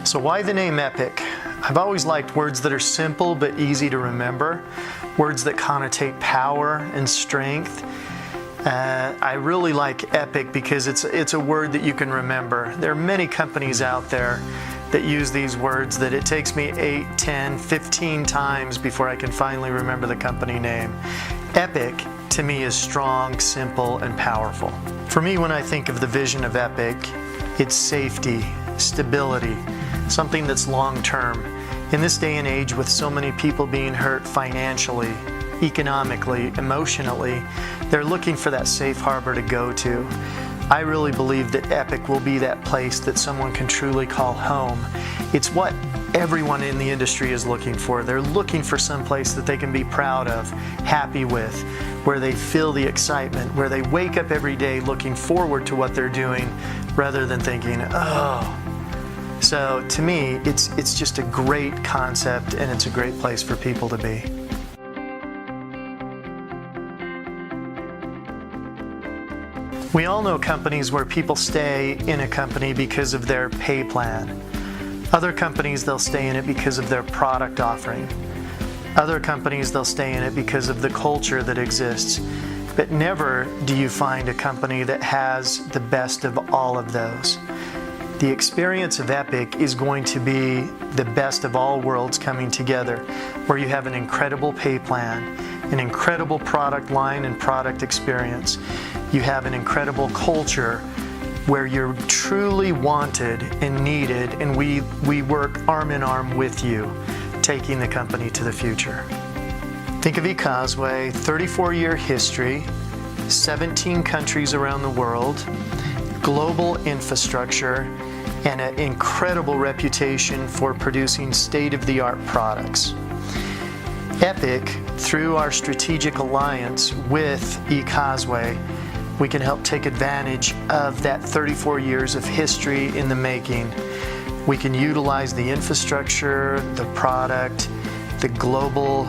So why the name Epic? I've always liked words that are simple but easy to remember, words that connotate power and strength. I really like Epic because it's a word that you can remember. There are many companies out there that use these words that it takes me 8, 10, 15 times before I can finally remember the company name. Epic, to me, is strong, simple, and powerful. For me, when I think of the vision of Epic, it's safety, stability, something that's long-term. In this day and age, with so many people being hurt financially, economically, emotionally, they're looking for that safe harbor to go to. I really believe that Epic will be that place that someone can truly call home. It's what everyone in the industry is looking for. They're looking for some place that they can be proud of, happy with, where they feel the excitement, where they wake up every day looking forward to what they're doing rather than thinking, oh. So to me, it's just a great concept, and it's a great place for people to be. We all know companies where people stay in a company because of their pay plan. Other companies, they'll stay in it because of their product offering. Other companies, they'll stay in it because of the culture that exists. But never do you find a company that has the best of all of those. The experience of Epic is going to be the best of all worlds coming together, where you have an incredible pay plan, an incredible product line and product experience. You have an incredible culture where you're truly wanted and needed, and we work arm in arm with you, taking the company to the future. Think of eCauseway, 34-year history, 17 countries around the world, global infrastructure, and an incredible reputation for producing state-of-the-art products. Epic, through our strategic alliance with eCauseway, we can help take advantage of that 34 years of history in the making. We can utilize the infrastructure, the product, the global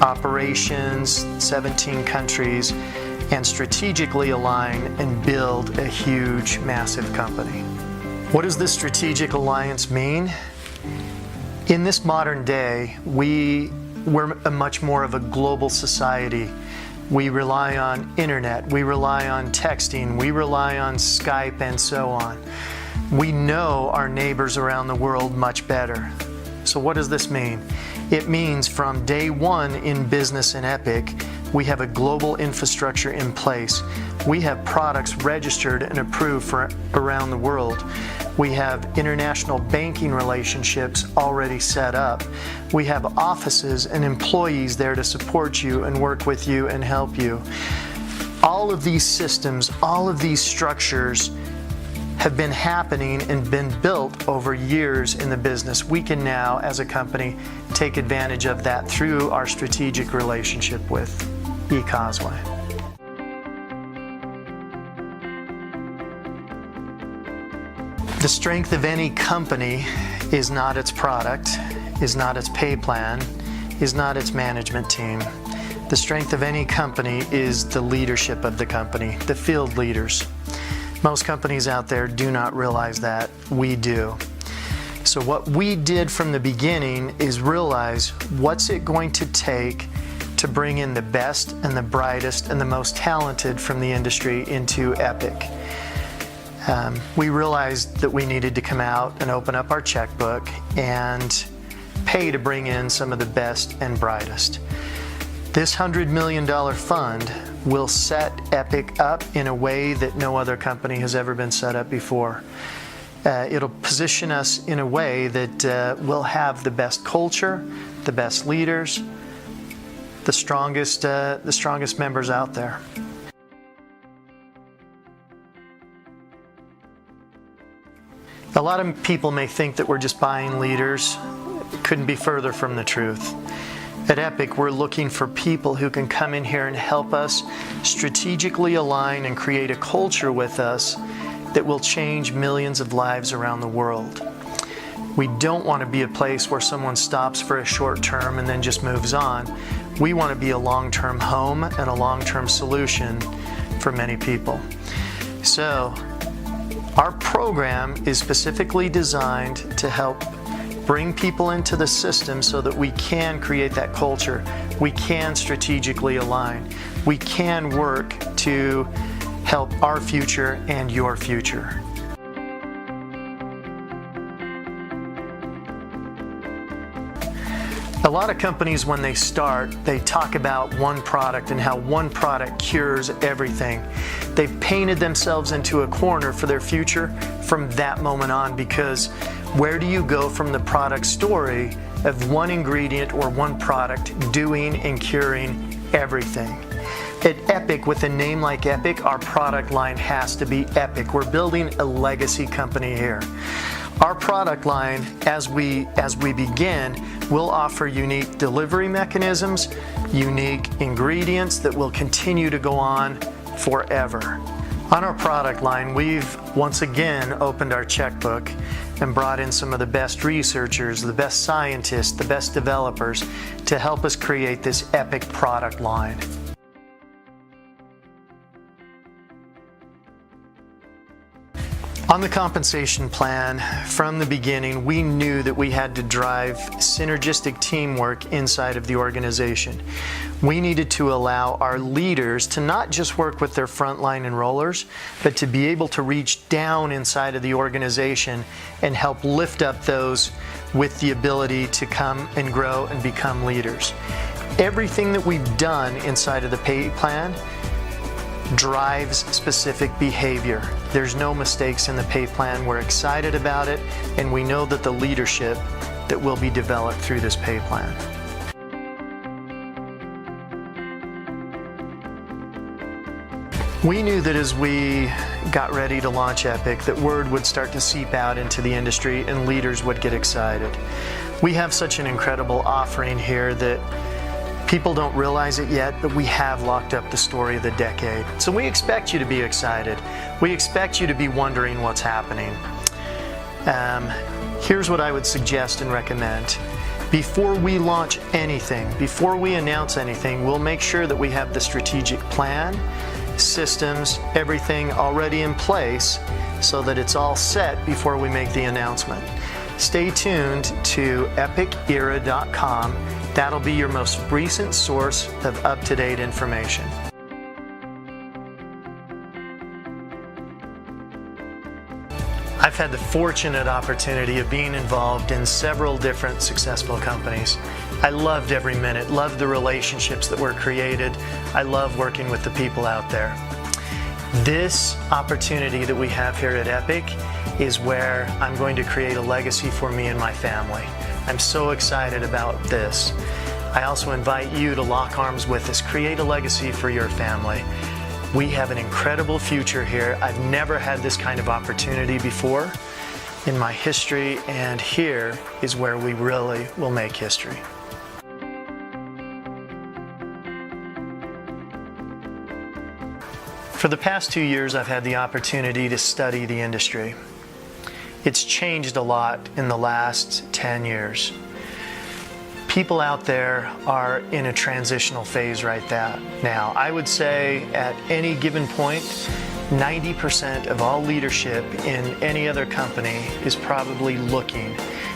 operations, 17 countries, and strategically align and build a huge, massive company. What does this strategic alliance mean? In this modern day, we're a much more of a global society. We rely on internet, we rely on texting, we rely on Skype, and so on. We know our neighbors around the world much better. So what does this mean? It means from day one in business in Epic, we have a global infrastructure in place. We have products registered and approved for around the world. We have international banking relationships already set up. We have offices and employees there to support you and work with you and help you. All of these systems, all of these structures have been happening and been built over years in the business. We can now, as a company, take advantage of that through our strategic relationship with eCauseway. The strength of any company is not its product, is not its pay plan, is not its management team. The strength of any company is the leadership of the company, the field leaders. Most companies out there do not realize that. We do. So what we did from the beginning is realize what's it going to take to bring in the best and the brightest and the most talented from the industry into Epic. We realized that we needed to come out and open up our checkbook and pay to bring in some of the best and brightest. This $100 million fund will set Epic up in a way that no other company has ever been set up before. It'll position us in a way that we'll have the best culture, the best leaders, the strongest members out there. A lot of people may think that we're just buying leaders. It couldn't be further from the truth. At Epic, we're looking for people who can come in here and help us strategically align and create a culture with us that will change millions of lives around the world. We don't want to be a place where someone stops for a short term and then just moves on. We want to be a long-term home and a long-term solution for many people. So, Our program is specifically designed to help bring people into the system so that we can create that culture. We can strategically align. We can work to help our future and your future. A lot of companies, when they start, they talk about one product and how one product cures everything. They've painted themselves into a corner for their future from that moment on, because where do you go from the product story of one ingredient or one product doing and curing everything? At Epic, with a name like Epic, our product line has to be epic. We're building a legacy company here. Our product line, as we begin, will offer unique delivery mechanisms, unique ingredients that will continue to go on forever. On our product line, we've once again opened our checkbook and brought in some of the best researchers, the best scientists, the best developers to help us create this epic product line. On the compensation plan, from the beginning, we knew that we had to drive synergistic teamwork inside of the organization. We needed to allow our leaders to not just work with their frontline enrollers, but to be able to reach down inside of the organization and help lift up those with the ability to come and grow and become leaders. Everything that we've done inside of the pay plan drives specific behavior. There's no mistakes in the pay plan. We're excited about it, and we know that the leadership that will be developed through this pay plan. We knew that as we got ready to launch Epic, that word would start to seep out into the industry and leaders would get excited. We have such an incredible offering here that people don't realize it yet, but we have locked up the story of the decade. So we expect you to be excited. We expect you to be wondering what's happening. Here's what I would suggest and recommend. Before we launch anything, before we announce anything, we'll make sure that we have the strategic plan, systems, everything already in place so that it's all set before we make the announcement. Stay tuned to epicera.com. That'll be your most recent source of up-to-date information. I've had the fortunate opportunity of being involved in several different successful companies. I loved every minute, loved the relationships that were created. I love working with the people out there. This opportunity that we have here at Epic is where I'm going to create a legacy for me and my family. I'm so excited about this. I also invite you to lock arms with us. Create a legacy for your family. We have an incredible future here. I've never had this kind of opportunity before in my history, and here is where we really will make history. For the past 2 years, I've had the opportunity to study the industry. It's changed a lot in the last 10 years. People out there are in a transitional phase right now. I would say at any given point, 90% of all leadership in any other company is probably looking.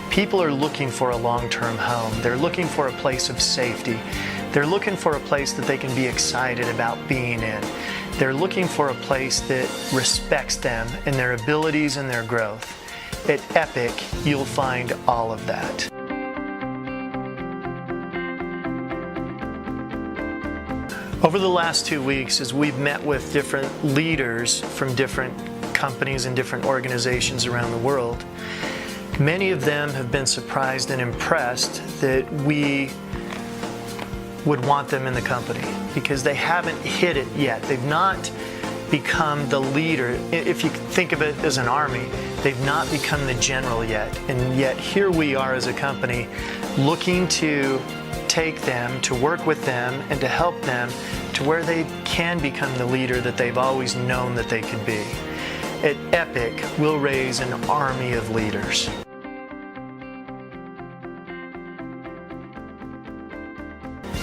People are looking for a long-term home. They're looking for a place of safety. They're looking for a place that they can be excited about being in. They're looking for a place that respects them and their abilities and their growth. At Epic, you'll find all of that. Over the last 2 weeks, as we've met with different leaders from different companies and different organizations around the world, many of them have been surprised and impressed that we would want them in the company because they haven't hit it yet. They've not become the leader. If you think of it as an army, they've not become the general yet. And yet here we are as a company looking to take them, to work with them, and to help them to where they can become the leader that they've always known that they could be. At Epic, we'll raise an army of leaders.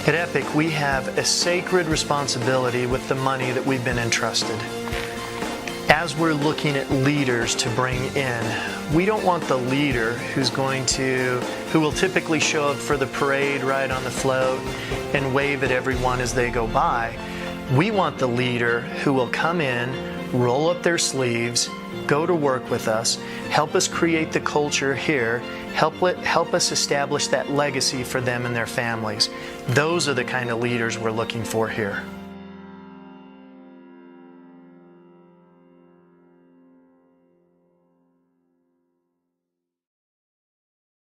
At Epic, we have a sacred responsibility with the money that we've been entrusted. As we're looking at leaders to bring in, we don't want the leader who will typically show up for the parade right on the float and wave at everyone as they go by. We want the leader who will come in, roll up their sleeves, go to work with us, help us create the culture here, help us establish that legacy for them and their families. Those are the kind of leaders we're looking for here.